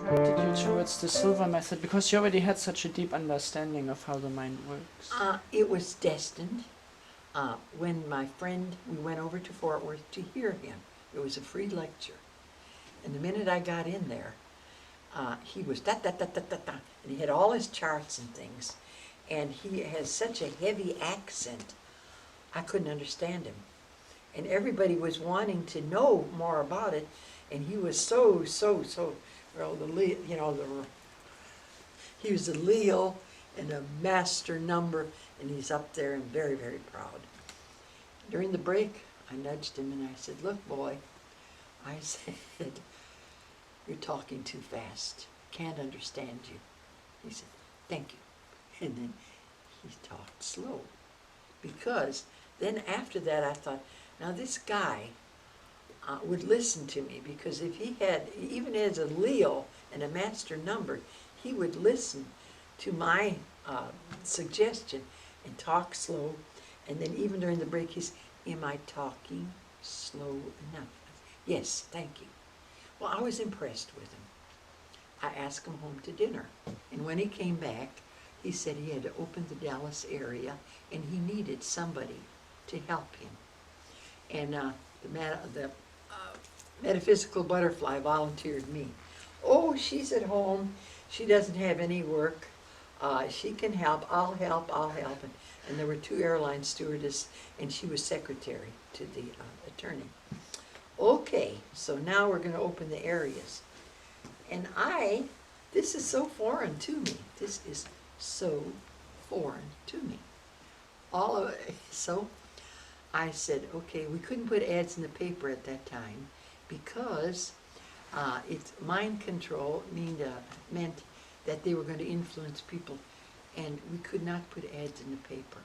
attracted you towards the Silva method? Because you already had such a deep understanding of how the mind works. It was destined. When my friend, we went over to Fort Worth to hear him. It was a free lecture. And the minute I got in there, he was da-da-da-da-da-da, and he had all his charts and things. And he has such a heavy accent, I couldn't understand him. And everybody was wanting to know more about it, and he was so, well, he was a Leo and a master number, and he's up there and very, very proud. During the break, I nudged him and I said, "Look, boy," I said, "you're talking too fast. Can't understand you." He said, "Thank you." And then he talked slow. Because then after that I thought, now this guy would listen to me, because if he had, even as a Leo and a master number, he would listen to my suggestion and talk slow. And then even during the break, he said, "Am I talking slow enough?" "Yes, thank you." Well, I was impressed with him. I asked him home to dinner. And when he came back, he said he had to open the Dallas area and he needed somebody to help him. And the metaphysical butterfly volunteered me. "Oh, she's at home. She doesn't have any work. She can help. I'll help. And there were 2 airline stewardess, and she was secretary to the attorney. Okay, so now we're going to open the areas. And this is so foreign to me. This is so foreign to me. All of it. So I said, okay, we couldn't put ads in the paper at that time because it's mind control meant that they were going to influence people, and we could not put ads in the paper.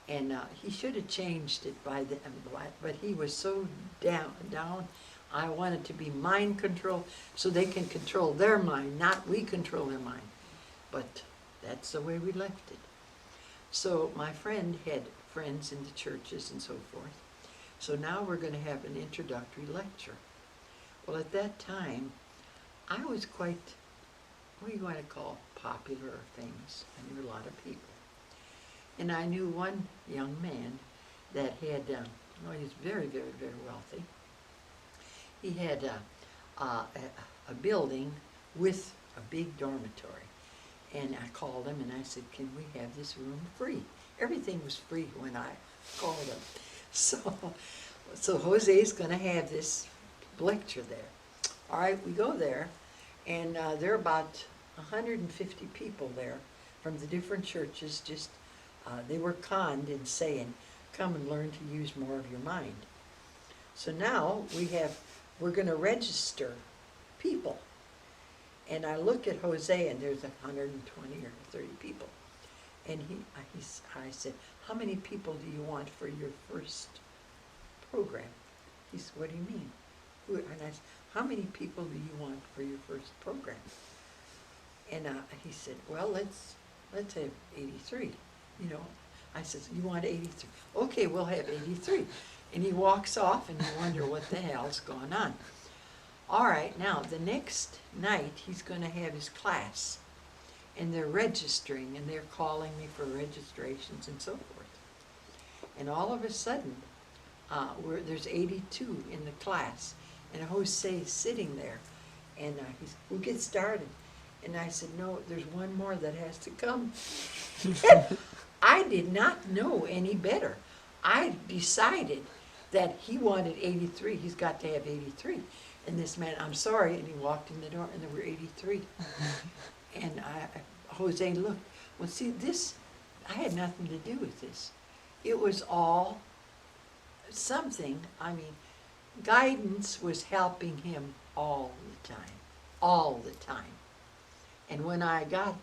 And he should have changed it by then, but he was so down. I wanted to be mind control so they can control their mind, not we control their mind. But that's the way we left it. So my friend had friends in the churches and so forth. So now we're going to have an introductory lecture. Well, at that time, I was quite, what do you want to call, popular or famous. I knew a lot of people. And I knew one young man that had, he was very, very, very wealthy. He had a building with a big dormitory. And I called him and I said, "Can we have this room free?" Everything was free when I called him. So Jose's going to have this lecture there. All right, we go there, and there are about 150 people there from the different churches. Just they were conned in saying, "Come and learn to use more of your mind." So now we're going to register people. And I look at Jose, and there's 120 or 30 people. And I said, "How many people do you want for your first program?" He said, "What do you mean?" And I said, "How many people do you want for your first program?" And he said, "Well, let's have 83. You know." I said, "You want 83? Okay, we'll have 83. And he walks off, and you wonder what the hell's going on. All right, now the next night he's going to have his class, and they're registering, and they're calling me for registrations and so forth. And all of a sudden, there's 82 in the class, and Jose's sitting there, and we'll get started. And I said, "No, there's one more that has to come." I did not know any better. I decided that he wanted 83. He's got to have 83. And this man, "I'm sorry," and he walked in the door, and there were 83. And Jose looked. Well, see, I had nothing to do with this. It was all something. I mean, guidance was helping him all the time. And when I got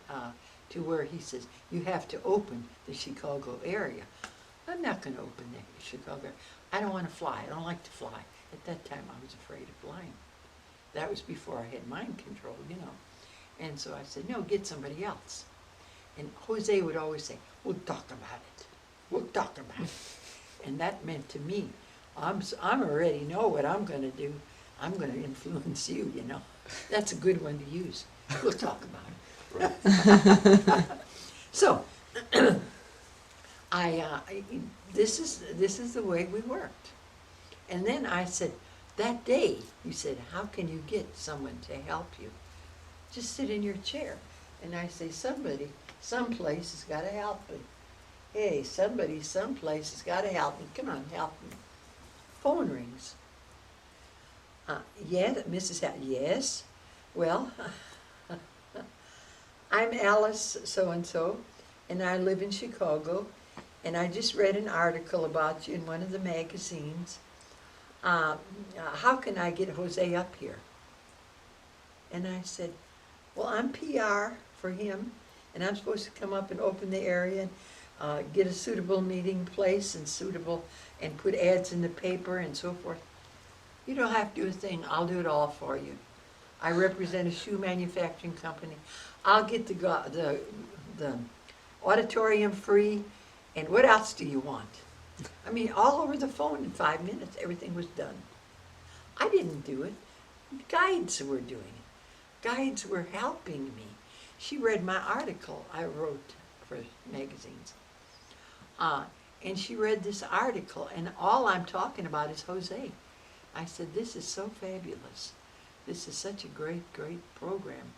to where he says, "You have to open the Chicago area," I'm not going to open the Chicago area. I don't want to fly. I don't like to fly. At that time, I was afraid of flying. That was before I had mind control, you know. And so I said, "No, get somebody else." And Jose would always say, "We'll talk about it. We'll talk about it." And that meant to me, I'm already know what I'm going to do. I'm going to influence you, you know. That's a good one to use. We'll talk about it. Right. So, this is the way we worked. And then I said, that day, you said, how can you get someone to help you? Just sit in your chair. And I say, somebody, someplace has got to help me. Hey, somebody, someplace has got to help me. Come on, help me. Phone rings. Yeah, Mrs. Yes. Well, I'm Alice so-and-so, and I live in Chicago, and I just read an article about you in one of the magazines. How can I get Jose up here? And I said, well, I'm PR for him, and I'm supposed to come up and open the area and get a suitable meeting place and put ads in the paper and so forth. You don't have to do a thing. I'll do it all for you. I represent a shoe manufacturing company. I'll get the auditorium free, and what else do you want? I mean, all over the phone in 5 minutes, everything was done. I didn't do it. Guides were doing it. Guides were helping me. She read my article I wrote for magazines. And she read this article, and all I'm talking about is Jose. I said, this is so fabulous. This is such a great, great program.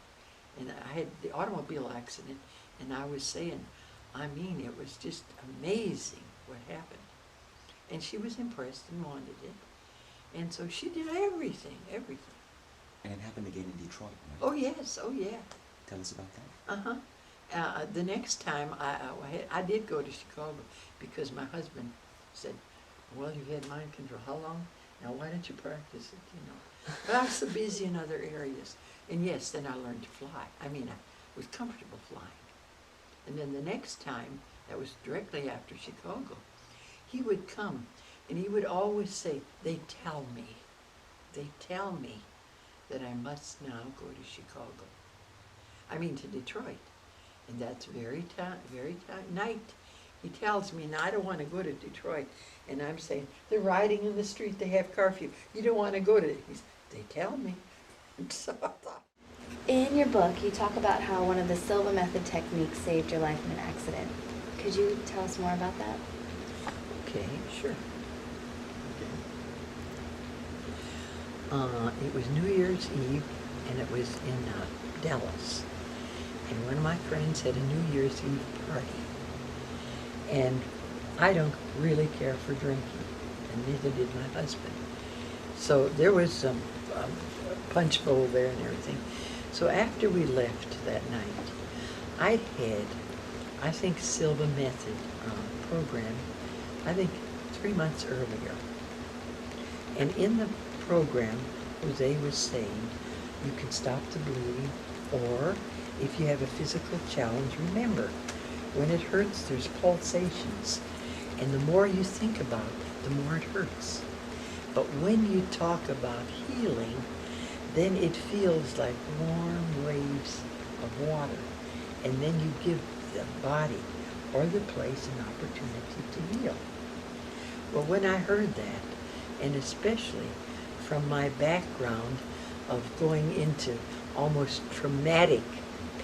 And I had the automobile accident, and I was saying, I mean, it was just amazing what happened. And she was impressed and wanted it. And so she did everything. And it happened again in Detroit, right? Oh, yes, oh, yeah. Tell us about that. The next time I did go to Chicago because my husband said, well, you've had mind control. How long? Now, why don't you practice it, you know? But I was so busy in other areas. And yes, then I learned to fly. I mean, I was comfortable flying. And then the next time, that was directly after Chicago, he would come and he would always say, they tell me that I must now go to Chicago. I mean, to Detroit. And that's very night. He tells me, now I don't want to go to Detroit. And I'm saying, they're riding in the street, they have curfew. You don't want to go to it. They tell me. And so I thought. In your book, you talk about how one of the Silva method techniques saved your life in an accident. Could you tell us more about that? Okay, sure. It was New Year's Eve, and it was in Dallas. And one of my friends had a New Year's Eve party. And I don't really care for drinking, and neither did my husband. So there was some punch bowl there and everything. So after we left that night, I had, I think, Silva method program, I think 3 months earlier. And in the program, Jose was saying, you can stop the bleeding, or if you have a physical challenge, remember, when it hurts, there's pulsations. And the more you think about it, the more it hurts. But when you talk about healing, then it feels like warm waves of water. And then you give the body or the place an opportunity to heal. Well, when I heard that, and especially from my background of going into almost traumatic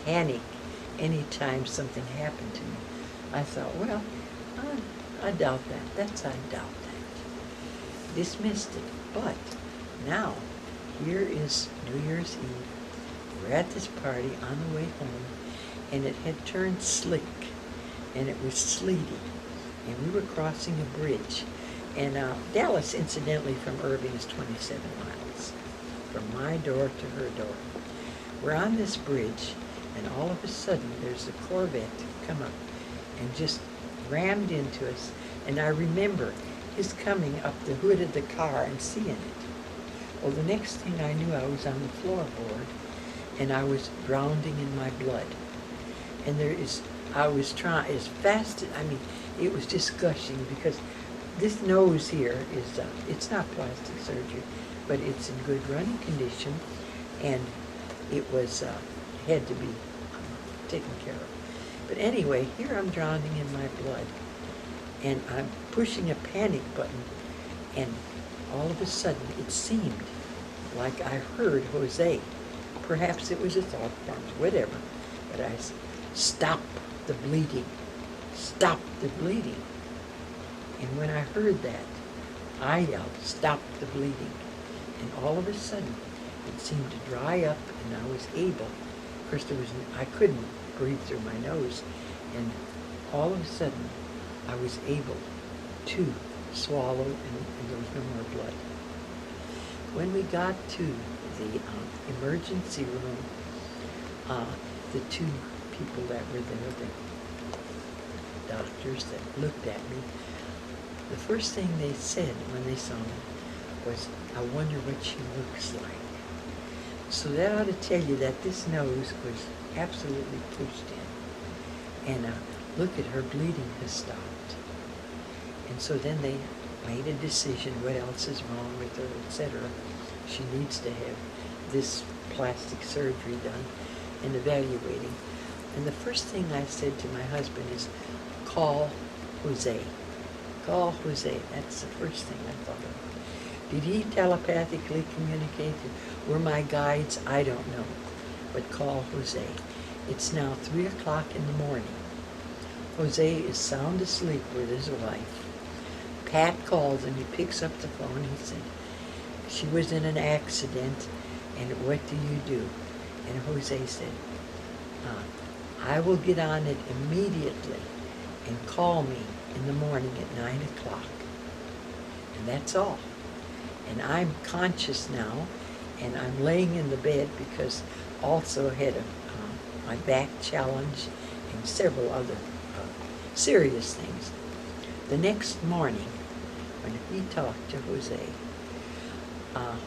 panic anytime something happened to me, I thought, well, I doubt that. I doubt that. Dismissed it. But now, here is New Year's Eve. We're at this party on the way home, and it had turned slick, and it was sleety, and we were crossing a bridge. And Dallas, incidentally, from Irving is 27 miles, from my door to her door. We're on this bridge, and all of a sudden, there's a Corvette come up and just rammed into us. And I remember his coming up the hood of the car and seeing it. Well, the next thing I knew, I was on the floorboard, and I was drowning in my blood. And I was trying as fast, it was just gushing, because this nose here is, it's not plastic surgery, but it's in good running condition, and it was, had to be taken care of. But anyway, here I'm drowning in my blood, and I'm pushing a panic button, and all of a sudden it seemed like I heard Jose perhaps it was a thought, whatever. But I said, stop the bleeding. Stop the bleeding. And when I heard that, I yelled, stop the bleeding. And all of a sudden, it seemed to dry up, and I was able. Of course, I couldn't breathe through my nose. And all of a sudden, I was able to swallow, and there was no more blood. When we got to the emergency room, the two people that were there, the doctors that looked at me, the first thing they said when they saw me was, I wonder what she looks like. So that ought to tell you that this nose was absolutely pushed in. And look at her bleeding has stopped. And so then they made a decision, what else is wrong with her, etc. She needs to have this plastic surgery done and evaluating. And the first thing I said to my husband is, call Jose. Call Jose. That's the first thing I thought of. Did he telepathically communicate? Were my guides? I don't know. But call Jose. It's now 3 o'clock in the morning. Jose is sound asleep with his wife. Pat calls and he picks up the phone. He said, she was in an accident, and what do you do? And Jose said, I will get on it immediately and call me in the morning at 9 o'clock. And that's all. And I'm conscious now, and I'm laying in the bed because also had my back challenge and several other serious things. The next morning, when he talked to Jose,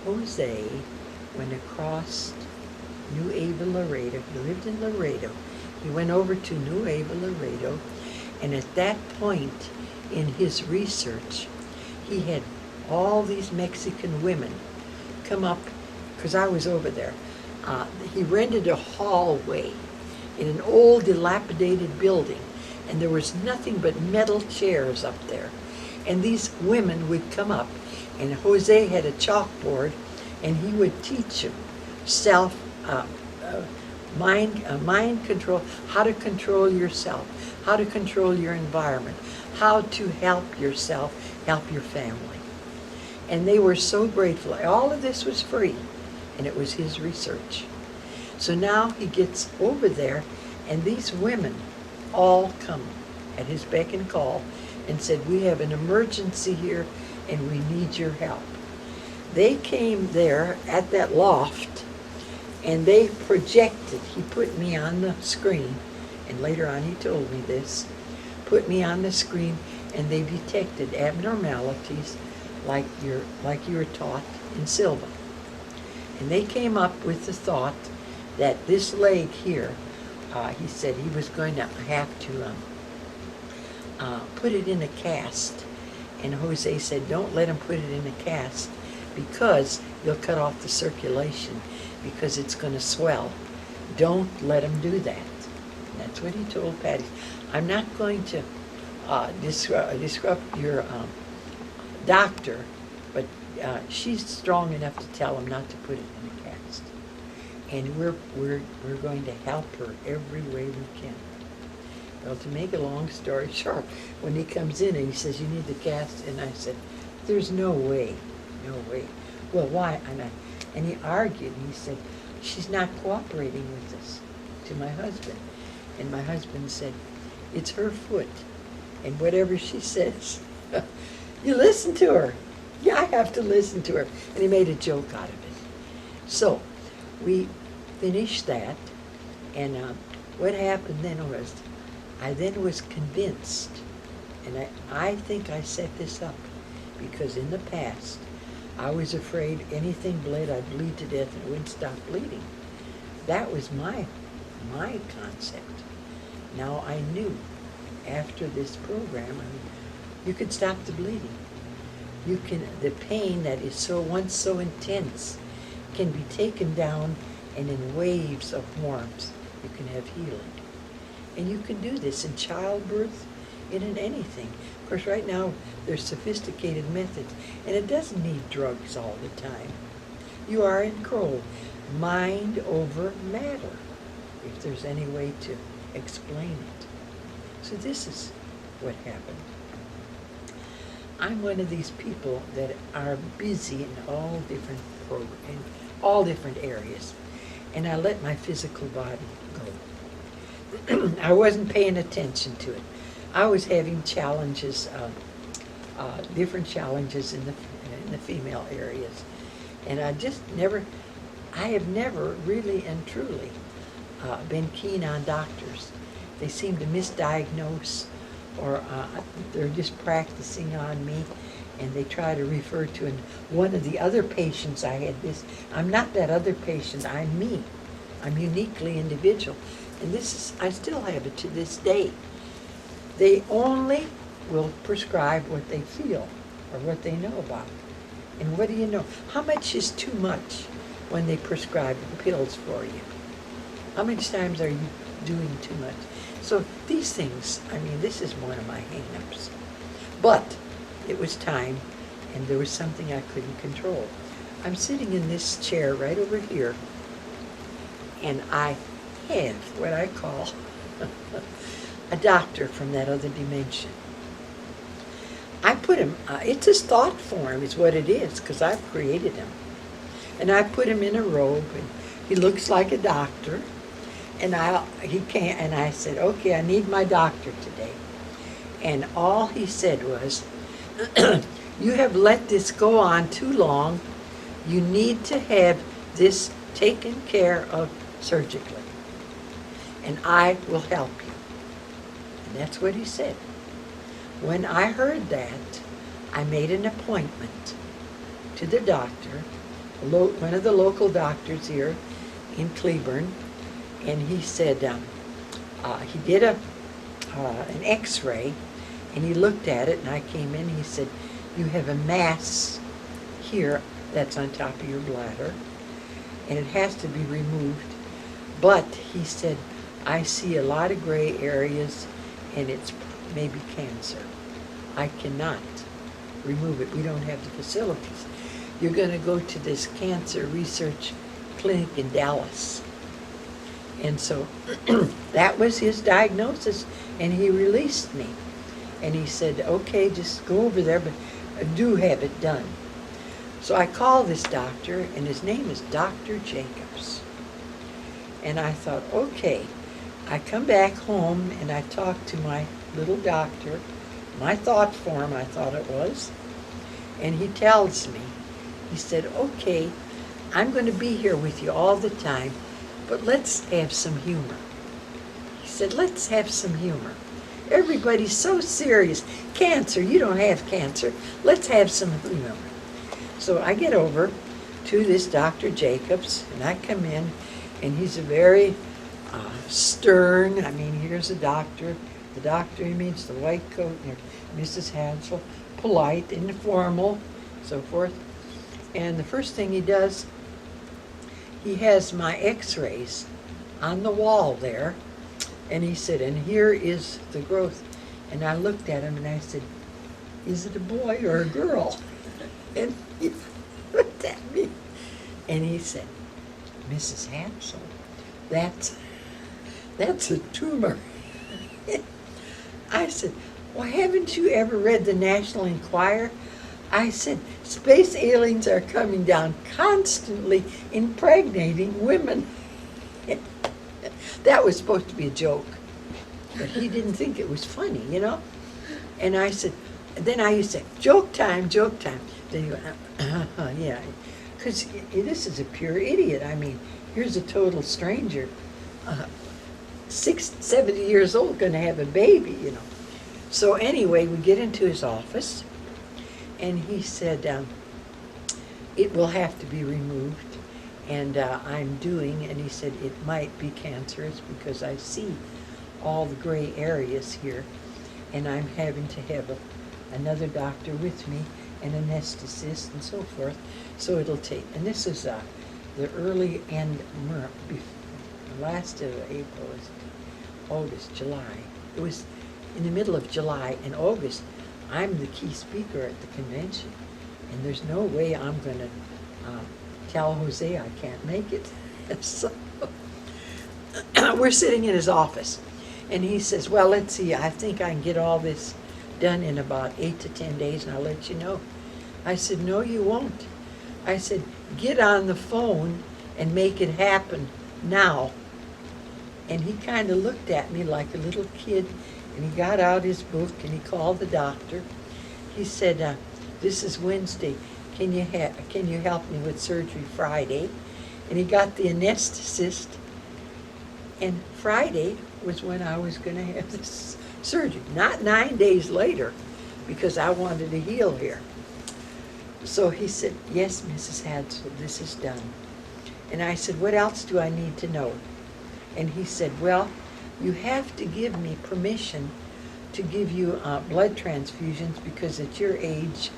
Jose went across New Ava, Laredo. He lived in Laredo. He went over to New Ava, Laredo, and at that point in his research, he had all these Mexican women come up, because I was over there. He rented a hallway in an old dilapidated building, and there was nothing but metal chairs up there. And these women would come up, and Jose had a chalkboard, and he would teach them mind control, how to control yourself, how to control your environment, how to help yourself, help your family. And they were so grateful. All of this was free, and it was his research. So now he gets over there, and these women all come at his beck and call and said, we have an emergency here, and we need your help. They came there at that loft, and they projected. He put me on the screen, and later on he told me this, put me on the screen, and they detected abnormalities like you were taught in Silva. And they came up with the thought that this leg here, he said he was going to have to put it in a cast. And Jose said, don't let him put it in a cast because you'll cut off the circulation because it's going to swell. Don't let him do that. And that's what he told Patty. I'm not going to disrupt your doctor, but she's strong enough to tell him not to put it in a cast. And we're going to help her every way we can. Well, to make a long story short, when he comes in and he says, you need the cast, and I said, there's no way, no way. Well, why? And he argued, and he said, she's not cooperating with us, to my husband. And my husband said, it's her foot, and whatever she says, you listen to her. Yeah, I have to listen to her. And he made a joke out of it. So we finished that, and what happened then was, I then was convinced, and I think I set this up, because in the past, I was afraid anything bled, I'd bleed to death and it wouldn't stop bleeding. That was my concept. Now I knew after this program, you could stop the bleeding. You can, the pain that is once so intense can be taken down, and in waves of warmth, you can have healing. And you can do this in childbirth and in anything. Of course, right now, there's sophisticated methods, and it doesn't need drugs all the time. You are in control. mind over matter, if there's any way to explain it. So this is what happened. I'm one of these people that are busy in all different in all different areas, and I let my physical body go. I wasn't paying attention to it. I was having challenges, different challenges in the female areas, and I have never really and truly been keen on doctors. They seem to misdiagnose, or they're just practicing on me, and they try to refer to one of the other patients I had this. I'm not that other patient, I'm me. I'm uniquely individual. And I still have it to this day. They only will prescribe what they feel or what they know about. And what do you know? How much is too much when they prescribe pills for you? How many times are you doing too much? So these things, I mean, this is one of my hang-ups. But it was time, and there was something I couldn't control. I'm sitting in this chair right over here, and I have what I call a doctor from that other dimension. I put him, it's his thought form is what it is, because I've created him. And I put him in a robe, and he looks like a doctor. And I said, okay, I need my doctor today. And all he said was, you have let this go on too long. You need to have this taken care of surgically. And I will help you. And that's what he said. When I heard that, I made an appointment to the doctor, one of the local doctors here in Cleburne, and he said, he did an x-ray, and he looked at it, and I came in, he said, you have a mass here that's on top of your bladder, and it has to be removed. But he said, I see a lot of gray areas, and it's maybe cancer. I cannot remove it. We don't have the facilities. You're going to go to this cancer research clinic in Dallas. And so that was his diagnosis, and he released me. And he said, okay, just go over there, but do have it done. So I called this doctor, and his name is Dr. Jacobs. And I thought, okay. I come back home, and I talk to my little doctor, my thought form, I thought it was, and he tells me, he said, okay, I'm going to be here with you all the time, but let's have some humor. He said, let's have some humor. Everybody's so serious. Cancer, you don't have cancer. Let's have some humor. So I get over to this Dr. Jacobs, and I come in, and he's a very stern, I mean, here's a doctor. The doctor, he means the white coat, and Mrs. Hansel, polite, informal, so forth. And the first thing he does, he has my x-rays on the wall there, and he said, and here is the growth. And I looked at him and I said, is it a boy or a girl? And he looked at me and he said, Mrs. Hansel, that's a tumor. I said, well, haven't you ever read the National Enquirer? I said, space aliens are coming down, constantly impregnating women. That was supposed to be a joke, but he didn't think it was funny, you know? And I said, then I used to say, joke time, joke time. Then he went, yeah, because this is a pure idiot. I mean, here's a total stranger, 70 years old, going to have a baby, you know. So anyway, we get into his office, and he said, it will have to be removed, and I'm doing, and he said, it might be cancerous because I see all the gray areas here, and I'm having to have another doctor with me, an anesthetist, and so forth, so it'll take, and this is the early end, last of April, August, July. It was in the middle of July and August. I'm the key speaker at the convention, and there's no way I'm going to tell Jose I can't make it. So we're sitting in his office, and he says, well, let's see, I think I can get all this done in about 8 to 10 days, and I'll let you know. I said, no, you won't. I said, get on the phone and make it happen now. And he kind of looked at me like a little kid, and he got out his book, and he called the doctor. He said, this is Wednesday. Can you help me with surgery Friday? And he got the anesthetist, and Friday was when I was going to have this surgery. Not 9 days later, because I wanted to heal here. So he said, yes, Mrs. Hadsel, this is done. And I said, what else do I need to know? And he said, well, you have to give me permission to give you blood transfusions, because at your age,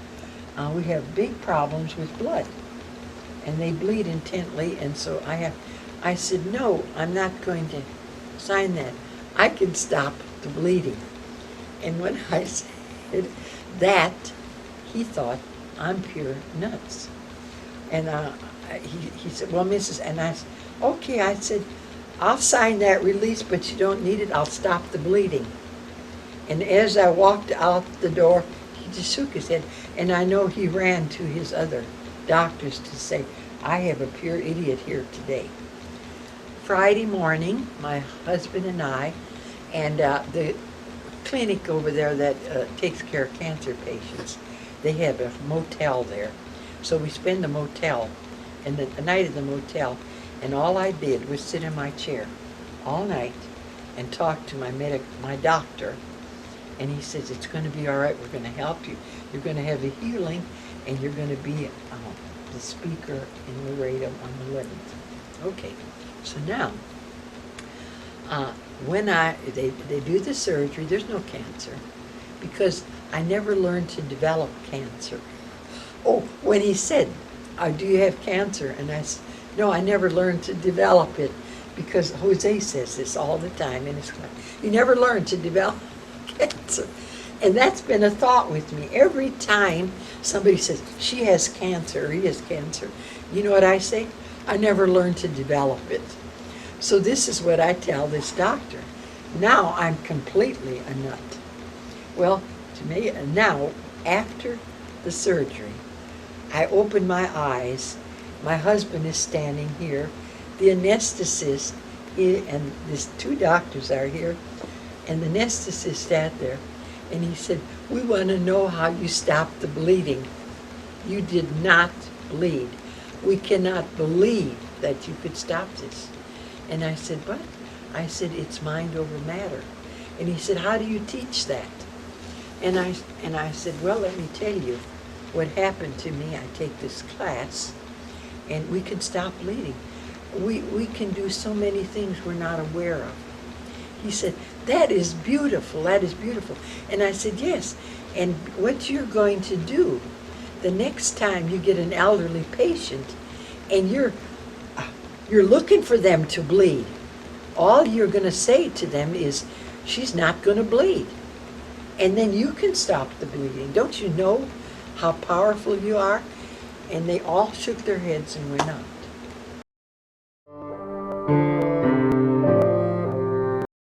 we have big problems with blood. And they bleed intently, and so I said, no, I'm not going to sign that. I can stop the bleeding. And when I said that, he thought, I'm pure nuts. And he said, well, Mrs., and I said, okay, I said, I'll sign that release, but you don't need it, I'll stop the bleeding. And as I walked out the door, he just shook his head, and I know he ran to his other doctors to say, I have a pure idiot here today. Friday morning, my husband and I, and the clinic over there that takes care of cancer patients, they have a motel there. So we spend the motel, and the night at the motel, and all I did was sit in my chair all night and talk to my doctor. And he says, it's going to be all right, we're going to help you. You're going to have a healing, and you're going to be the speaker in Laredo on the 11th. Okay, so now, when they do the surgery, there's no cancer, because I never learned to develop cancer. Oh, when he said, do you have cancer? And I said, no, I never learned to develop it, because Jose says this all the time in his class. You never learn to develop cancer. And that's been a thought with me. Every time somebody says, she has cancer, or he has cancer, you know what I say? I never learned to develop it. So this is what I tell this doctor. Now I'm completely a nut. Well, to me, now, after the surgery, I open my eyes. My husband is standing here. The anesthetist, and these two doctors are here, and the anesthetist sat there, and he said, we want to know how you stopped the bleeding. You did not bleed. We cannot believe that you could stop this. And I said, but? I said, it's mind over matter. And he said, how do you teach that? And I said, well, let me tell you what happened to me. I take this class, and we can stop bleeding. We can do so many things we're not aware of. He said, that is beautiful, that is beautiful. And I said, yes, and what you're going to do the next time you get an elderly patient and you're looking for them to bleed, all you're going to say to them is, she's not going to bleed. And then you can stop the bleeding. Don't you know how powerful you are? And they all shook their heads and went on.